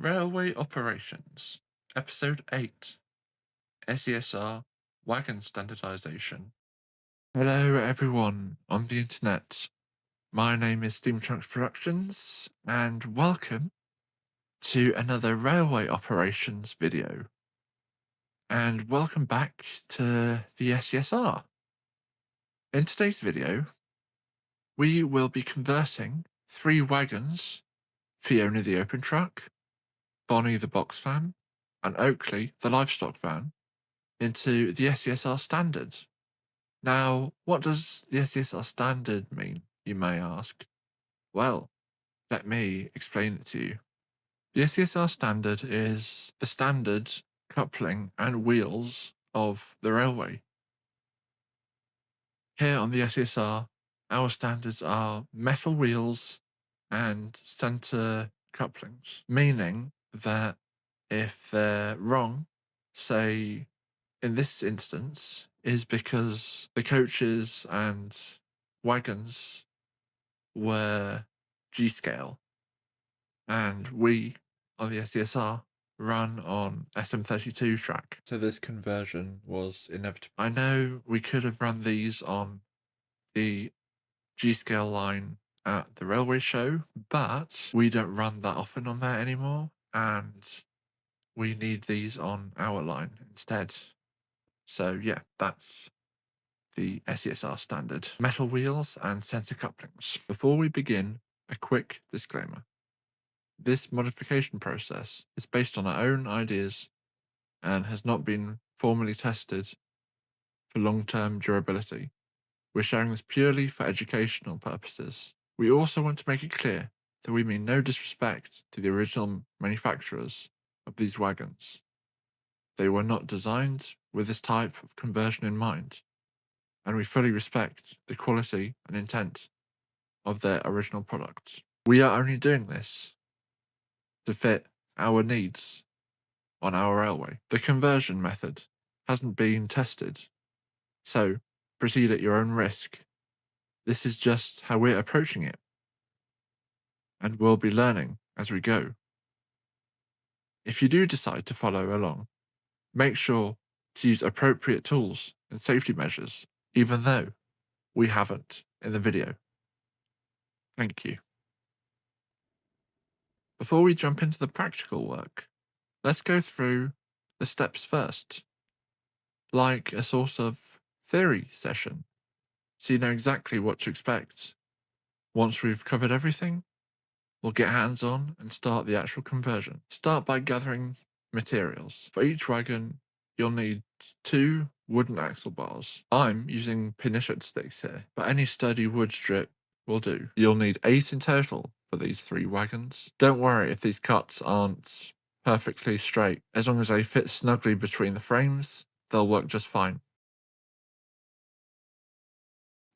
Railway Operations, Episode 8, S.E.S.R Wagon Standardization. Hello everyone on the internet. My name is Steam Trunks Productions, and welcome to another Railway Operations video. And welcome back to the S.E.S.R. In today's video, we will be converting 3 wagons, Fiona the open truck, Bonnie the box van, and Oakley the livestock van, into the S.E.S.R Standard. Now, what does the S.E.S.R Standard mean, you may ask? Well, let me explain it to you. The S.E.S.R Standard is the standard coupling and wheels of the railway. Here on the S.E.S.R, our standards are metal wheels and centre couplings, meaning that if they're wrong, say in this instance, is because the coaches and wagons were G-scale, and we on the S.E.S.R run on SM32 track. So this conversion was inevitable. I know we could have run these on the G-scale line at the railway show, but we don't run that often on there anymore, and we need these on our line instead. So yeah, that's the S.E.S.R standard. Metal wheels and sensor couplings. Before we begin, a quick disclaimer. This modification process is based on our own ideas and has not been formally tested for long-term durability. We're sharing this purely for educational purposes. We also want to make it clear that we mean no disrespect to the original manufacturers of these wagons. They were not designed with this type of conversion in mind, and we fully respect the quality and intent of their original product. We are only doing this to fit our needs on our railway. The conversion method hasn't been tested, so proceed at your own risk. This is just how we're approaching it, and we'll be learning as we go. If you do decide to follow along, make sure to use appropriate tools and safety measures, even though we haven't in the video. Thank you. Before we jump into the practical work, let's go through the steps first, like a sort of theory session, so you know exactly what to expect. Once we've covered everything, we'll get hands-on and start the actual conversion. Start by gathering materials. For each wagon, you'll need 2 wooden axle bars. I'm using pin-shot sticks here, but any sturdy wood strip will do. You'll need 8 in total for these 3 wagons. Don't worry if these cuts aren't perfectly straight. As long as they fit snugly between the frames, they'll work just fine.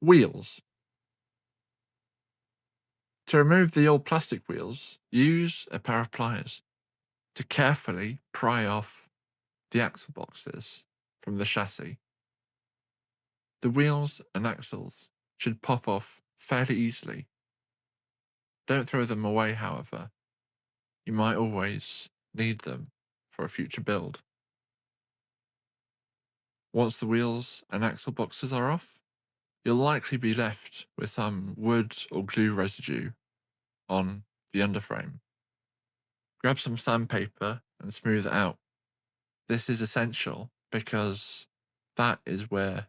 Wheels. To remove the old plastic wheels, use a pair of pliers to carefully pry off the axle boxes from the chassis. The wheels and axles should pop off fairly easily. Don't throw them away, however. You might always need them for a future build. Once the wheels and axle boxes are off, you'll likely be left with some wood or glue residue on the underframe. Grab some sandpaper and smooth it out. This is essential because that is where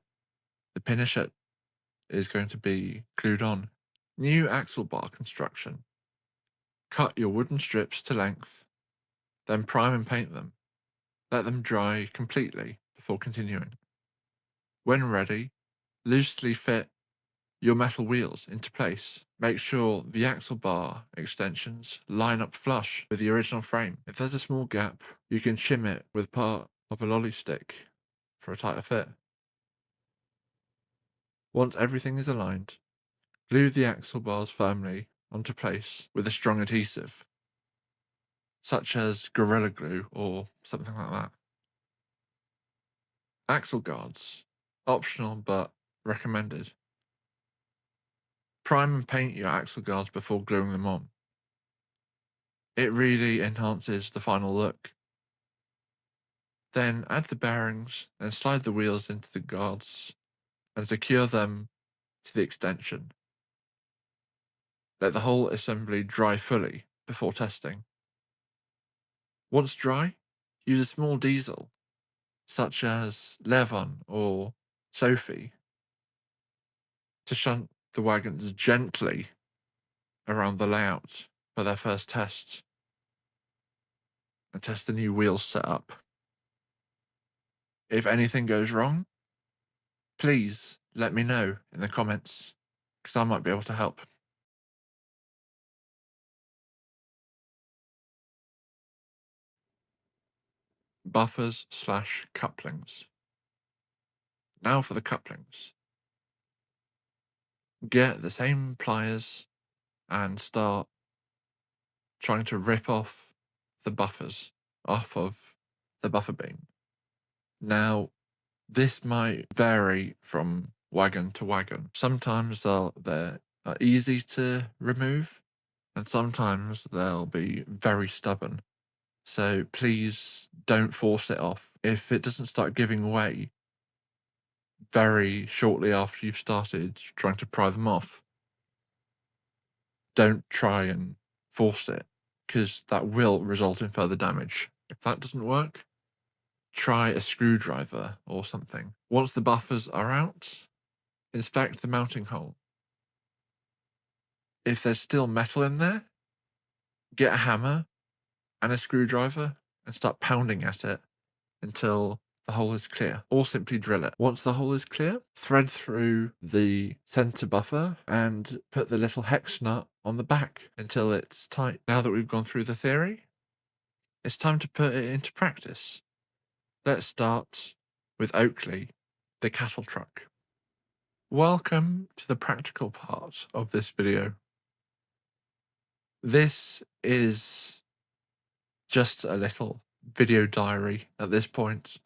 the pin-shot is going to be glued on. New axle bar construction. Cut your wooden strips to length, then prime and paint them. Let them dry completely before continuing. When ready, loosely fit your metal wheels into place. Make sure the axle bar extensions line up flush with the original frame. If there's a small gap, you can shim it with part of a lolly stick for a tighter fit. Once everything is aligned, glue the axle bars firmly onto place with a strong adhesive, such as Gorilla Glue or something like that. Axle guards, optional but recommended. Prime and paint your axle guards before gluing them on. It really enhances the final look. Then add the bearings and slide the wheels into the guards and secure them to the extension. Let the whole assembly dry fully before testing. Once dry, use a small diesel, such as Levon or Sophie, to shunt the wagons gently around the layout for their first test and test the new wheels setup. If anything goes wrong, please let me know in the comments, because I might be able to help. Buffers/couplings. Now for the couplings. Get the same pliers and start trying to rip off the buffers off of the buffer beam. Now, this might vary from wagon to wagon. Sometimes they're easy to remove, and sometimes they'll be very stubborn. So please don't force it off. If it doesn't start giving way very shortly after you've started trying to pry them off, don't try and force it, because that will result in further damage. If that doesn't work, try a screwdriver or something. Once the buffers are out, inspect the mounting hole. If there's still metal in there, get a hammer and a screwdriver and start pounding at it until the hole is clear, or simply drill it. Once the hole is clear, thread through the center buffer and put the little hex nut on the back until it's tight. Now that we've gone through the theory, it's time to put it into practice. Let's start with Oakley, the cattle truck. Welcome to the practical part of this video. This is just a little video diary at this point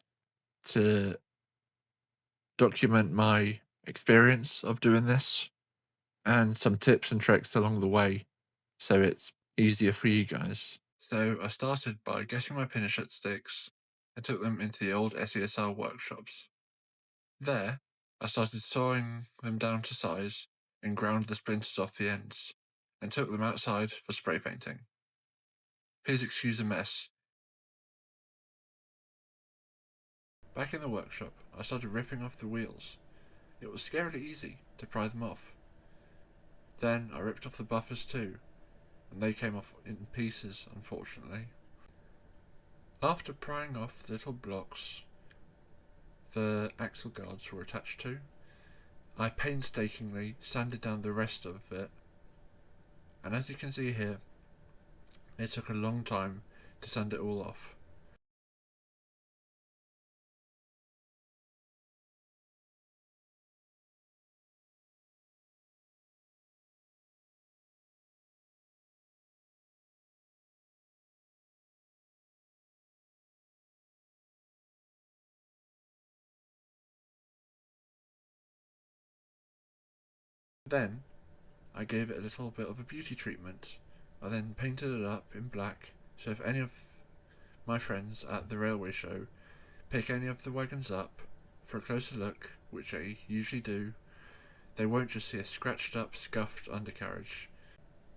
to document my experience of doing this and some tips and tricks along the way so it's easier for you guys. So I started by getting my Pinochet sticks and took them into the old S.E.S.R workshops. There, I started sawing them down to size and ground the splinters off the ends and took them outside for spray painting. Please excuse the mess. Back in the workshop, I started ripping off the wheels. It was scarily easy to pry them off. Then I ripped off the buffers too, and they came off in pieces, unfortunately. After prying off the little blocks the axle guards were attached to, I painstakingly sanded down the rest of it, and as you can see here, it took a long time to sand it all off. Then, I gave it a little bit of a beauty treatment. I then painted it up in black, so if any of my friends at the railway show pick any of the wagons up for a closer look, which they usually do, they won't just see a scratched up, scuffed undercarriage.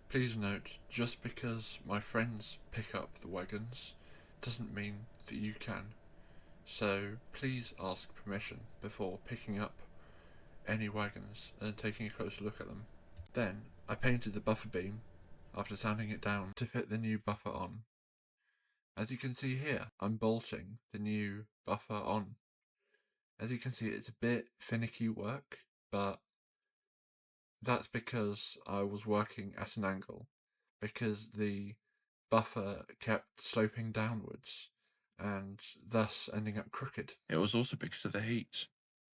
Please note, just because my friends pick up the wagons doesn't mean that you can. So please ask permission before picking up any wagons and taking a closer look at them. Then I painted the buffer beam after sanding it down to fit the new buffer on. As you can see here, I'm bolting the new buffer on. As you can see, it's a bit finicky work, but that's because I was working at an angle, because the buffer kept sloping downwards and thus ending up crooked. It was also because of the heat.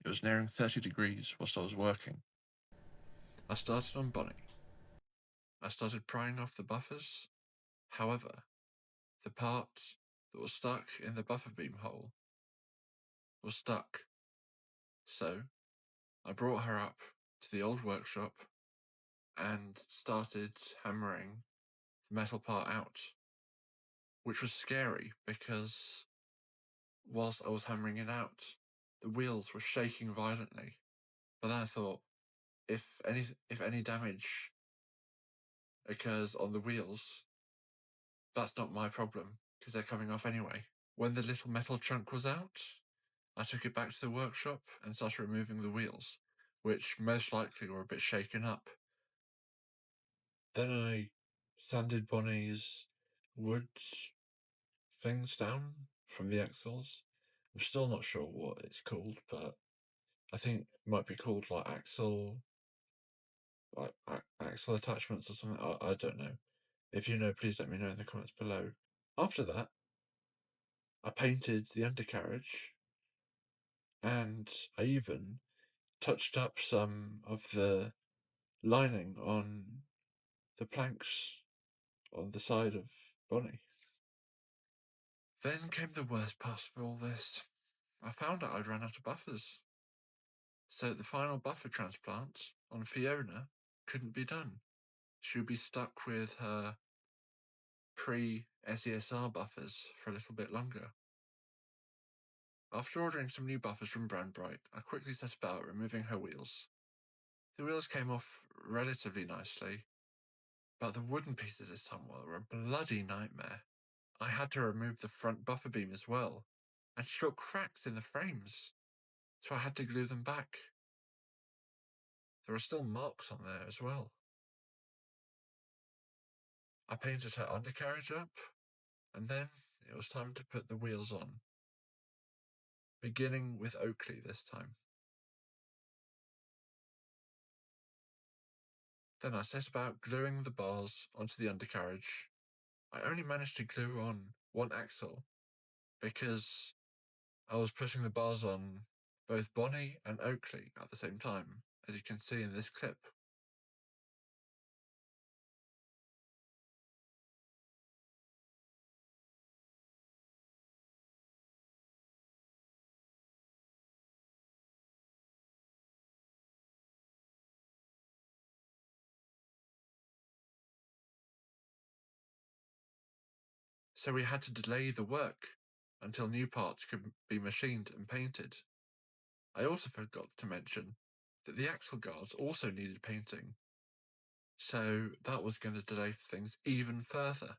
It was nearing 30 degrees whilst I was working. I started on Bonnie. I started prying off the buffers. However, the part that was stuck in the buffer beam hole was stuck. So I brought her up to the old workshop and started hammering the metal part out. which was scary because whilst I was hammering it out, the wheels were shaking violently. But then I thought, if any damage occurs on the wheels, that's not my problem, because they're coming off anyway. When the little metal chunk was out, I took it back to the workshop and started removing the wheels, which most likely were a bit shaken up. Then I sanded Bonnie's wood things down from the axles. I'm still not sure what it's called, but I think it might be called like axle attachments or something. I don't know. If you know, please let me know in the comments below. After that, I painted the undercarriage, and I even touched up some of the lining on the planks on the side of Bonnie. Then came the worst part of all this. I found out I'd run out of buffers. So the final buffer transplant on Fiona couldn't be done. She would be stuck with her pre-S.E.S.R buffers for a little bit longer. After ordering some new buffers from Brand Bright, I quickly set about removing her wheels. The wheels came off relatively nicely, but the wooden pieces this time were a bloody nightmare. I had to remove the front buffer beam as well, and she got cracks in the frames, so I had to glue them back. There are still marks on there as well. I painted her undercarriage up, and then it was time to put the wheels on, beginning with Oakley this time. Then I set about gluing the bars onto the undercarriage. I only managed to glue on one axle because I was putting the bars on both Bonnie and Oakley at the same time, as you can see in this clip. So we had to delay the work until new parts could be machined and painted. I also forgot to mention that the axle guards also needed painting, so that was going to delay things even further.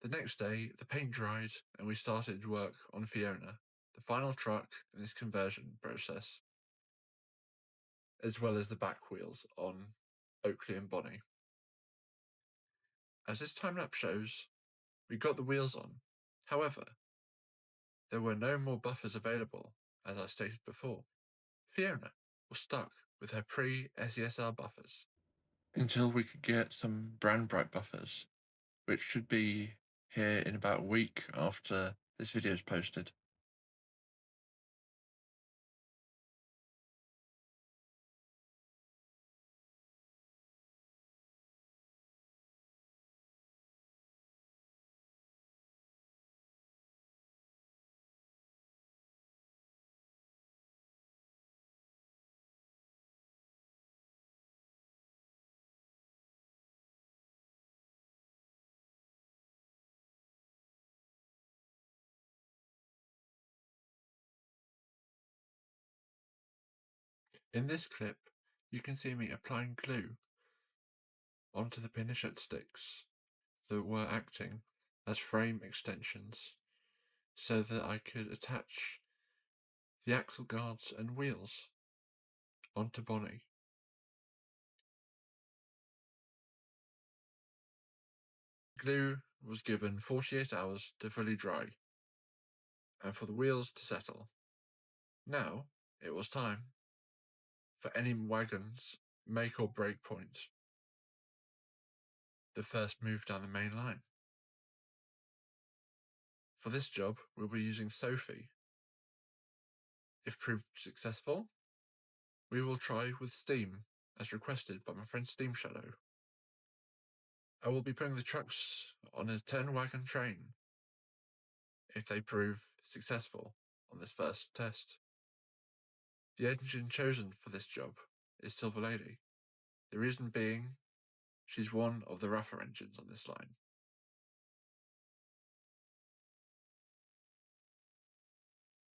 The next day, the paint dried and we started work on Fiona, the final truck in this conversion process, as well as the back wheels on Oakley and Bonnie. As this time-lapse shows, we got the wheels on. However, there were no more buffers available, as I stated before. Fiona was stuck with her pre-S.E.S.R buffers until we could get some brand bright buffers, which should be here in about a week after this video is posted. In this clip, you can see me applying glue onto the pinochet sticks that were acting as frame extensions so that I could attach the axle guards and wheels onto Bonnie. Glue was given 48 hours to fully dry and for the wheels to settle. Now it was time for any wagon's make or break point, the first move down the main line. For this job, we'll be using Sophie. If proved successful, we will try with Steam, as requested by my friend Steam Shadow. I will be putting the trucks on a 10-wagon train if they prove successful on this first test. The engine chosen for this job is Silver Lady, the reason being she's one of the rougher engines on this line.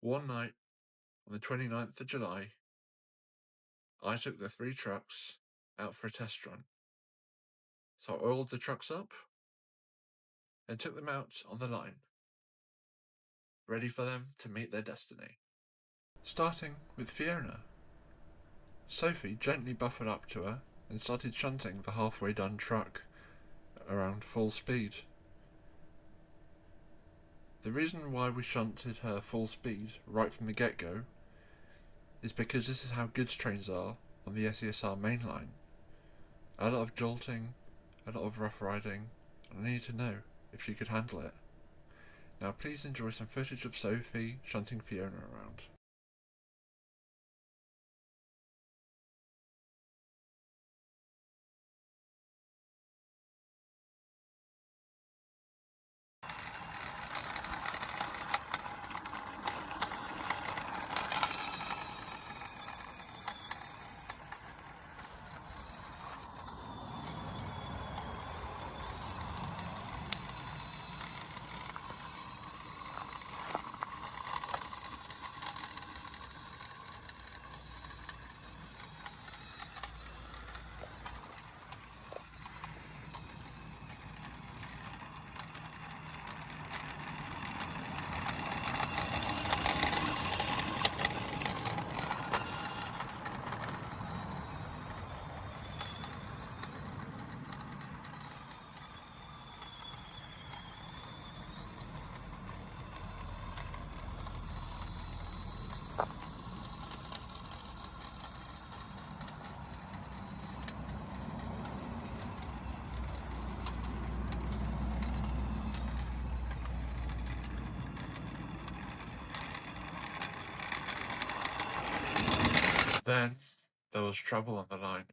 One night, on the 29th of July, I took the 3 trucks out for a test run. So I oiled the trucks up and took them out on the line, ready for them to meet their destiny. Starting with Fiona. Sophie gently buffered up to her and started shunting the halfway done truck around full speed. The reason why we shunted her full speed right from the get-go is because this is how goods trains are on the S.E.S.R main line. A lot of jolting, a lot of rough riding, and I needed to know if she could handle it. Now please enjoy some footage of Sophie shunting Fiona around. Then there was trouble on the line.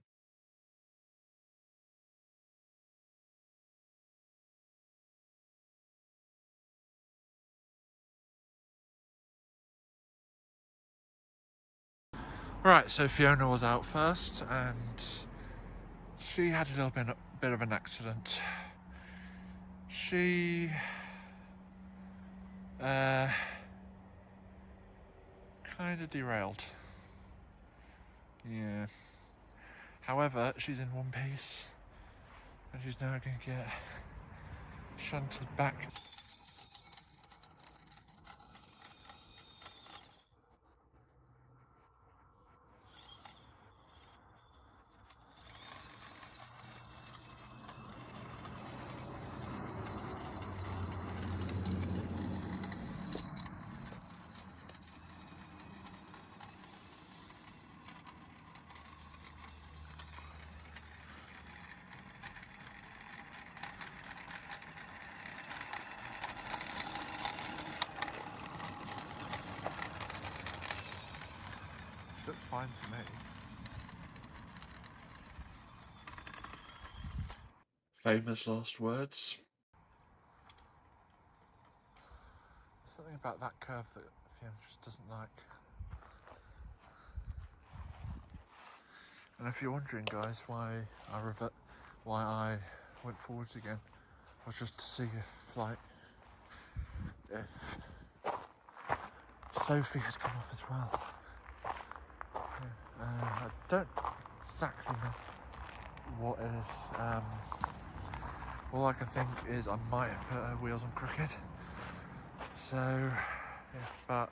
Right, so Fiona was out first and she had a little bit of an accident. She kind of derailed. Yeah. However, she's in one piece and she's now going to get shunted back. Looks fine to me. Famous last words. There's something about that curve that Fiona just doesn't like. And if you're wondering, guys, why I went forwards again, was just to see if Sophie had come off as well. I don't exactly know what it is. All I can think is I might have put her wheels on crooked. So, yeah, but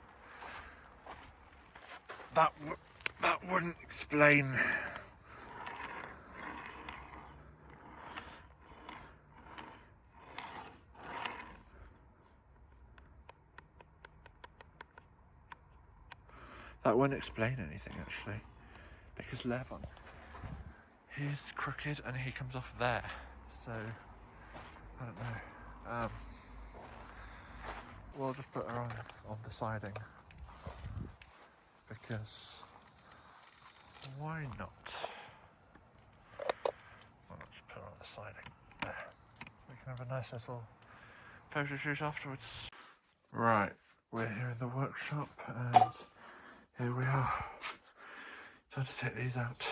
that wouldn't explain. That wouldn't explain anything actually, because Levon, he's crooked and he comes off there. So I don't know. We'll just put her on the siding because why not? Why not just put her on the siding there, so we can have a nice little photo shoot afterwards. Right, we're here in the workshop and here we are. Time to take these out.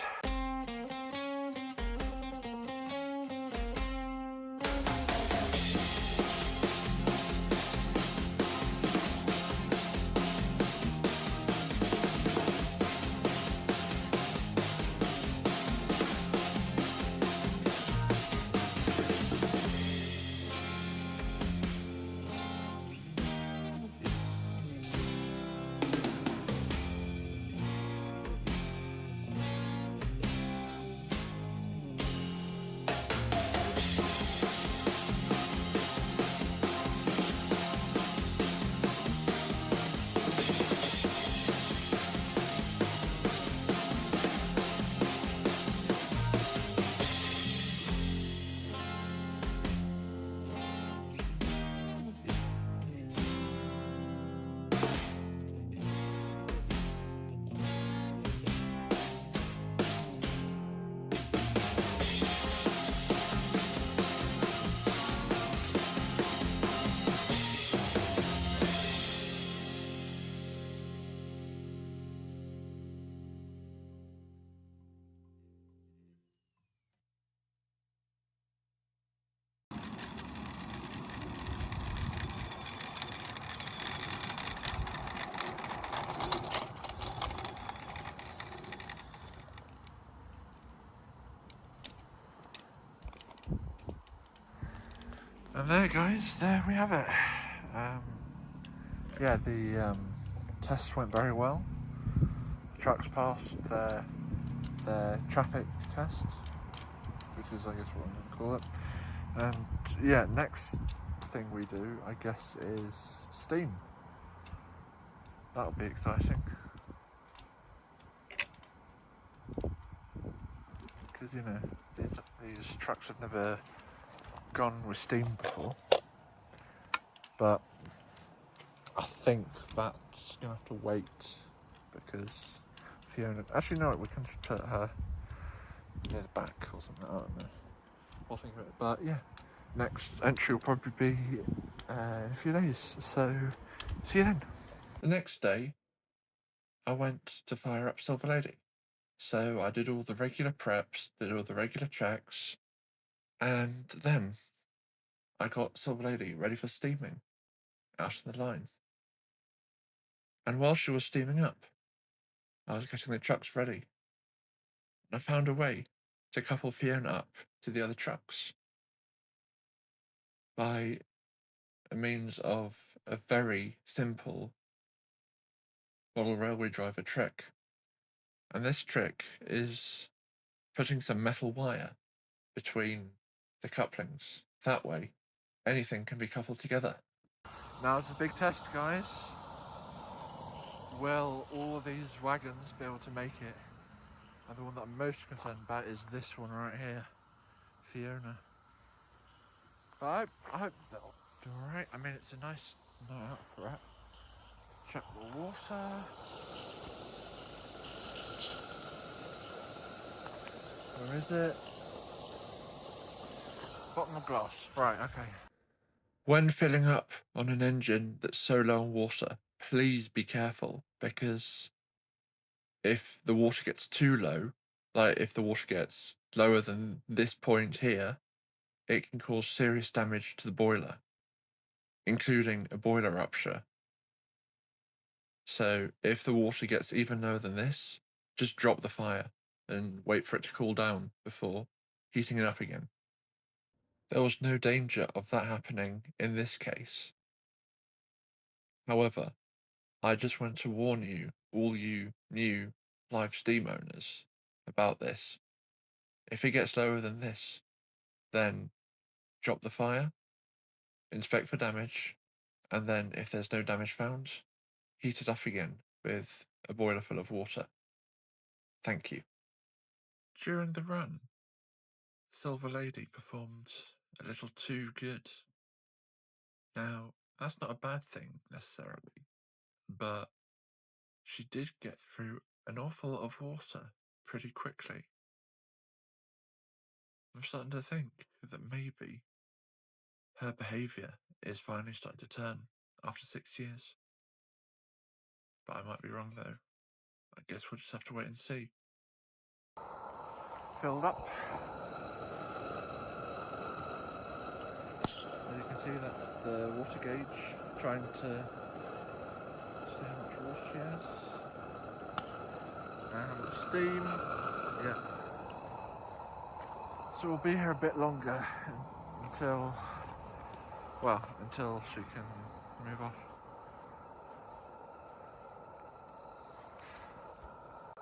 And there, guys, there we have it. Yeah, the tests went very well. The trucks passed their traffic tests, which is, I guess, what I'm going to call it. And yeah, next thing we do, I guess, is steam. That'll be exciting. Because, you know, these trucks have never gone with steam before. But I think that's going to have to wait because Fiona... Actually, no, we can just put her near the back or something. I don't know. We'll think of it. But yeah, next entry will probably be in a few days. So, see you then. The next day, I went to fire up Silver Lady. So I did all the regular preps, did all the regular checks, and then I got Silver Lady ready for steaming out of the line. And while she was steaming up, I was getting the trucks ready. And I found a way to couple Fiona up to the other trucks by a means of a very simple model railway driver trick. And this trick is putting some metal wire between the couplings. That way, anything can be coupled together. Now it's a big test, guys. Will all of these wagons be able to make it? And the one that I'm most concerned about is this one right here, Fiona. But I hope they'll do alright. I mean, it's a nice night out for it. Check the water. Where is it? Bottom of glass. Right, okay. When filling up on an engine that's so low on water, please be careful, because if the water gets too low, like if the water gets lower than this point here, it can cause serious damage to the boiler, including a boiler rupture. So if the water gets even lower than this, just drop the fire and wait for it to cool down before heating it up again. There was no danger of that happening in this case. However, I just want to warn you, all you new live steam owners, about this. If it gets lower than this, then drop the fire, inspect for damage, and then if there's no damage found, heat it up again with a boiler full of water. Thank you. During the run, Silver Lady performed a little too good. Now, that's not a bad thing necessarily, but she did get through an awful lot of water pretty quickly. I'm starting to think that maybe her behaviour is finally starting to turn after 6 years. But I might be wrong though. I guess we'll just have to wait and see. Filled up. As you can see, that's the water gauge trying to see how much water she has. And steam. Yeah. So we'll be here a bit longer until she can move off.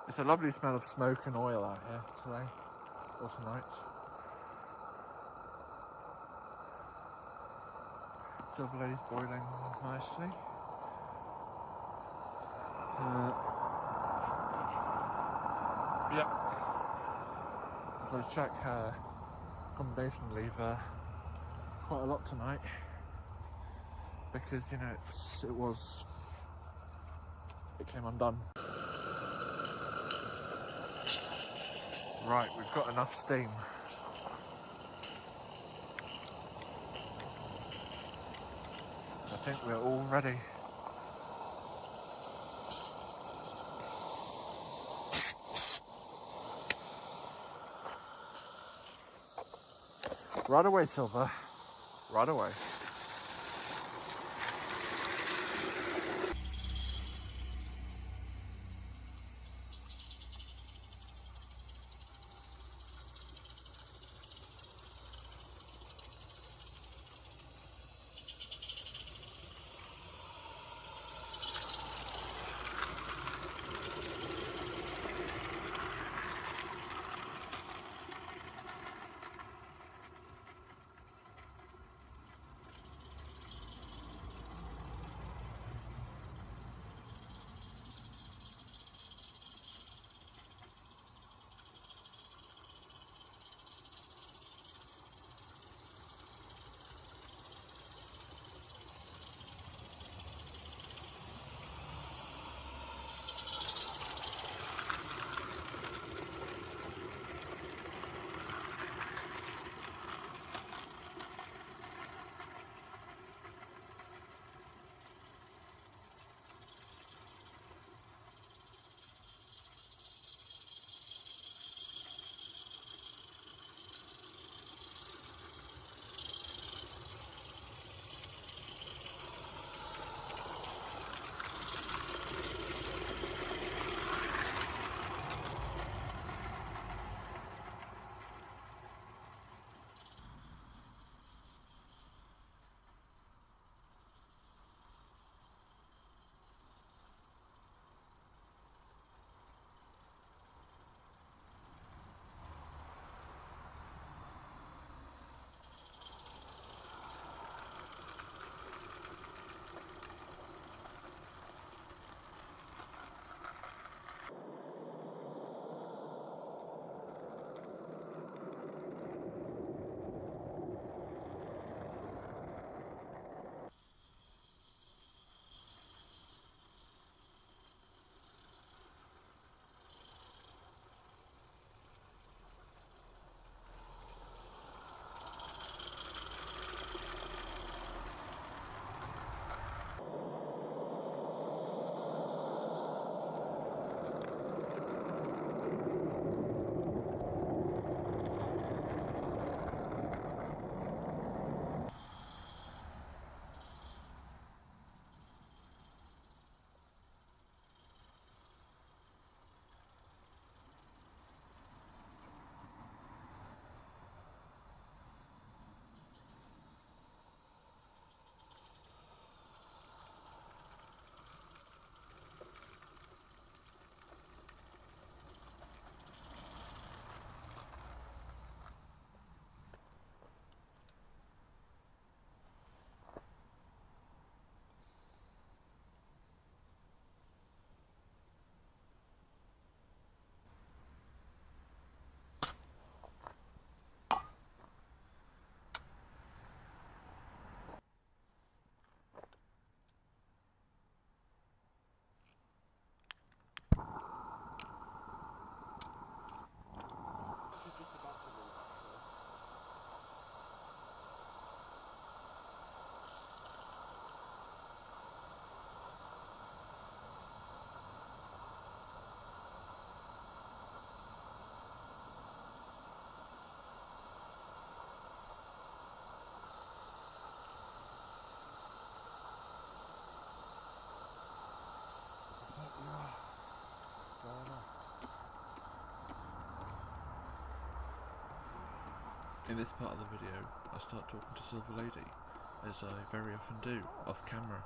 It's a lovely smell of smoke and oil out here today, or tonight. Silver Lady's boiling nicely. Yep. I've got to check her accommodation lever quite a lot tonight because, you know, it came undone. Right, we've got enough steam. I think we're all ready. Right away, Silver. Right away. In this part of the video, I start talking to Silver Lady, as I very often do, off camera.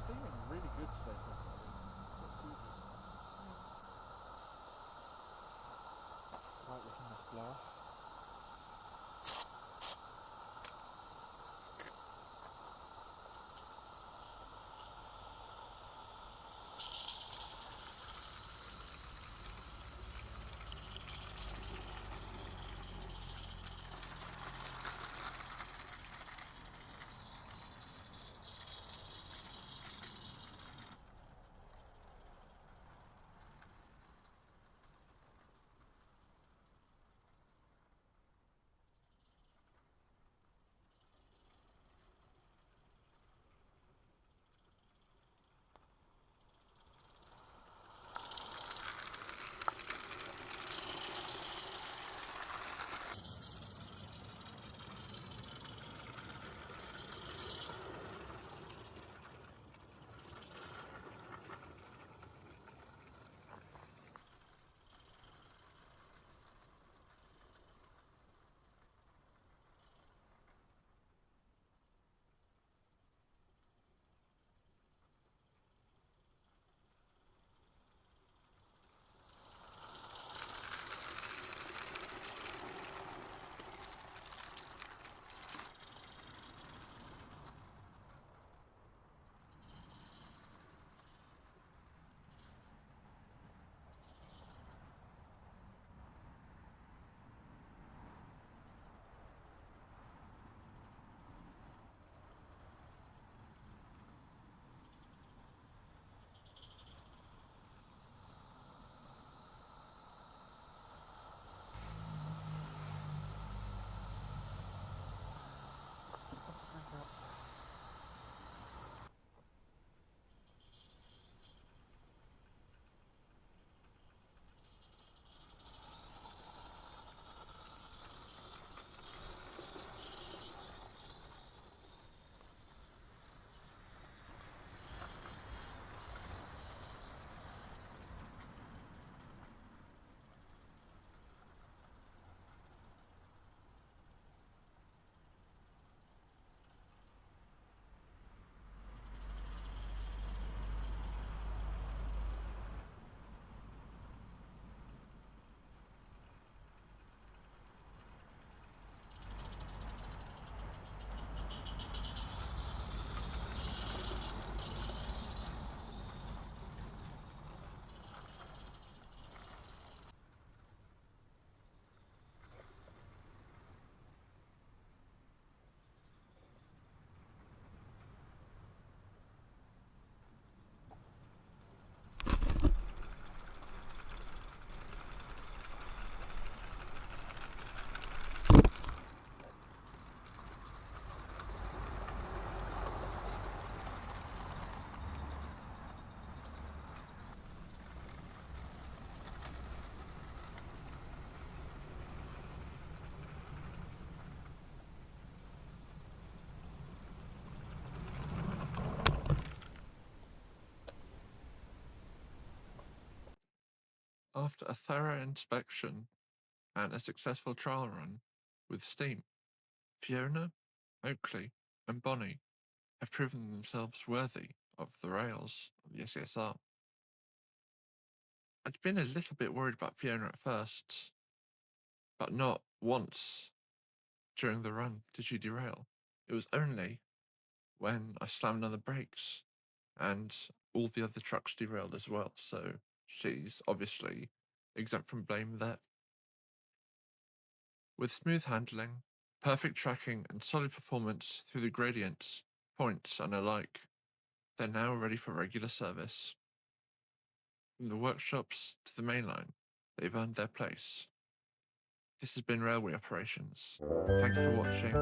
Steaming really good today. Right, looking this blower. After a thorough inspection and a successful trial run with steam, Fiona, Oakley, and Bonnie have proven themselves worthy of the rails of the S.E.S.R. I'd been a little bit worried about Fiona at first, but not once during the run did she derail. It was only when I slammed on the brakes and all the other trucks derailed as well, so she's obviously exempt from blame there. With smooth handling, perfect tracking, and solid performance through the gradients, points, and alike, they're now ready for regular service. From the workshops to the mainline, they've earned their place. This has been Railway Operations. Thanks for watching.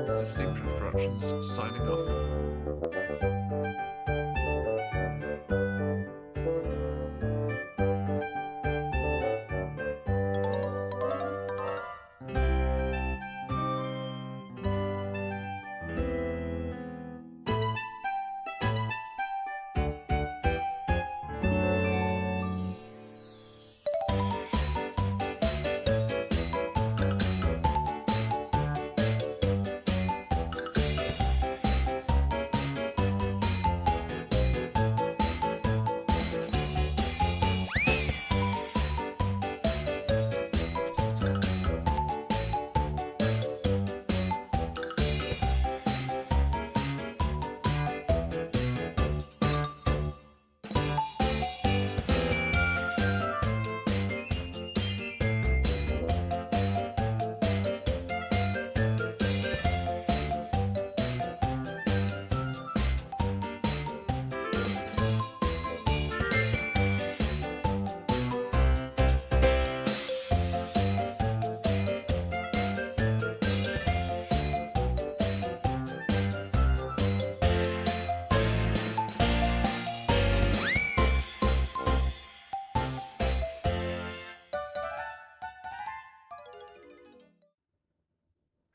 This is Steam Tracks Productions signing off.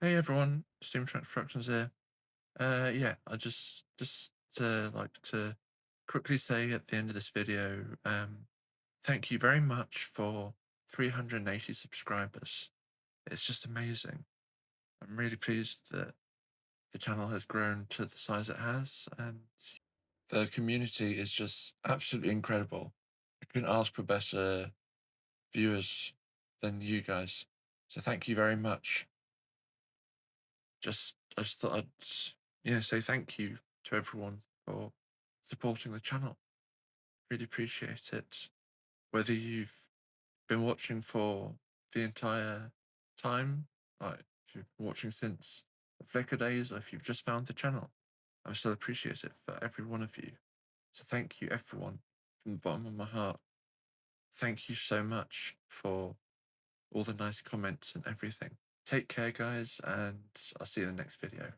Hey everyone, Steam Productions here. Yeah, I just like to quickly say at the end of this video, thank you very much for 380 subscribers. It's just amazing. I'm really pleased that the channel has grown to the size it has, and the community is just absolutely incredible. I couldn't ask for better viewers than you guys. So thank you very much. I just thought I'd say thank you to everyone for supporting the channel. Really appreciate it. Whether you've been watching for the entire time, like if you've been watching since the Flickr days, or if you've just found the channel, I still appreciate it for every one of you. So thank you everyone from the bottom of my heart. Thank you so much for all the nice comments and everything. Take care guys, and I'll see you in the next video.